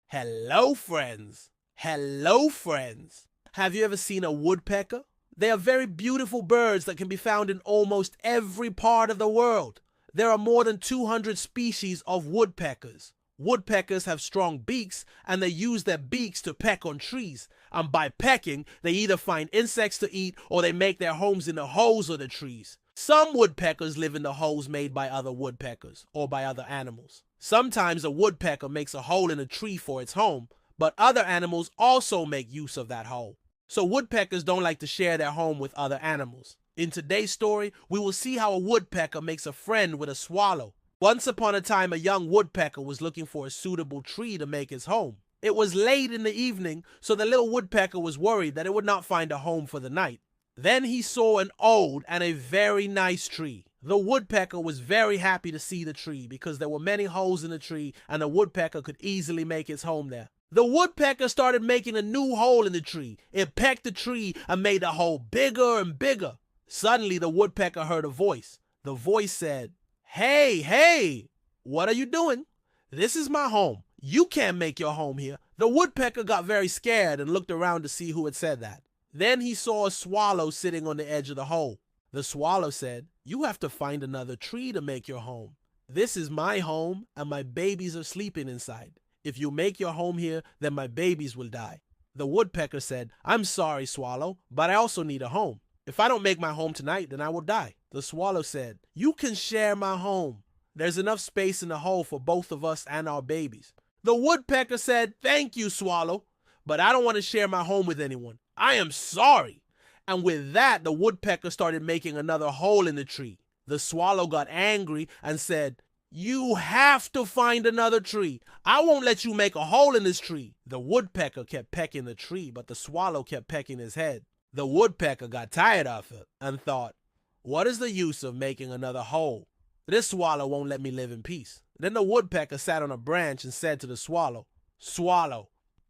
Hello, friends. Hello, friends. Have you ever seen a woodpecker? They are very beautiful birds that can be found in almost every part of the world. There are more than 200 species of woodpeckers. Woodpeckers have strong beaks, and they use their beaks to peck on trees. And by pecking, they either find insects to eat or they make their homes in the holes of the trees. Some woodpeckers live in the holes made by other woodpeckers or by other animals. Sometimes a woodpecker makes a hole in a tree for its home, but other animals also make use of that hole. So woodpeckers don't like to share their home with other animals. In today's story, we will see how a woodpecker makes a friend with a swallow. Once upon a time, a young woodpecker was looking for a suitable tree to make his home. It was late in the evening, so the little woodpecker was worried that it would not find a home for the night. Then he saw an old and a very nice tree. The woodpecker was very happy to see the tree because there were many holes in the tree and the woodpecker could easily make his home there. The woodpecker started making a new hole in the tree. It pecked the tree and made the hole bigger and bigger. Suddenly the woodpecker heard a voice. The voice said, "Hey, hey, what are you doing? This is my home. You can't make your home here." The woodpecker got very scared and looked around to see who had said that. Then he saw a swallow sitting on the edge of the hole. The swallow said, "You have to find another tree to make your home. This is my home and my babies are sleeping inside. If you make your home here, then my babies will die." The woodpecker said, "I'm sorry, swallow, but I also need a home. If I don't make my home tonight, then I will die." The swallow said, "You can share my home. There's enough space in the hole for both of us and our babies." The woodpecker said, "Thank you, swallow, but I don't want to share my home with anyone. I am sorry." And with that, the woodpecker started making another hole in the tree. The swallow got angry and said, "You have to find another tree. I won't let you make a hole in this tree." The woodpecker kept pecking the tree, but the swallow kept pecking his head. The woodpecker got tired of it and thought, "What is the use of making another hole? This swallow won't let me live in peace." Then the woodpecker sat on a branch and said to the swallow, "Swallow,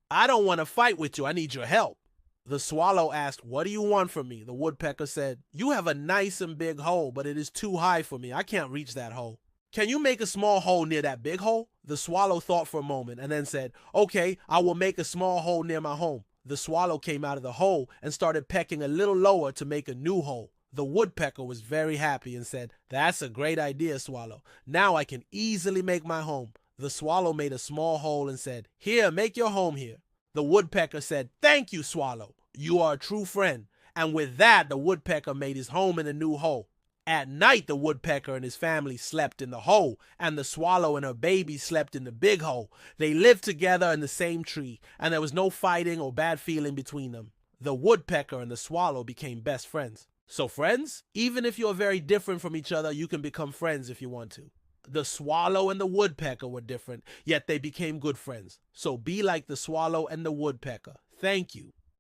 I don't want to fight with you. I need your help." The swallow asked, "What do you want from me?" The woodpecker said, "You have a nice and big hole, but it is too high for me. I can't reach that hole. Can you make a small hole near that big hole?" The swallow thought for a moment and then said, "Okay, I will make a small hole near my home." The swallow came out of the hole and started pecking a little lower to make a new hole. The woodpecker was very happy and said, "That's a great idea, swallow. Now I can easily make my home." The swallow made a small hole and said, "Here, make your home here." The woodpecker said, "Thank you, swallow. You are a true friend." And with that, the woodpecker made his home in a new hole. At night, the woodpecker and his family slept in the hole, and the swallow and her baby slept in the big hole. They lived together in the same tree, and there was no fighting or bad feeling between them. The woodpecker and the swallow became best friends. So friends, even if you're very different from each other, you can become friends if you want to. The swallow and the woodpecker were different, yet they became good friends. So be like the swallow and the woodpecker. Thank you.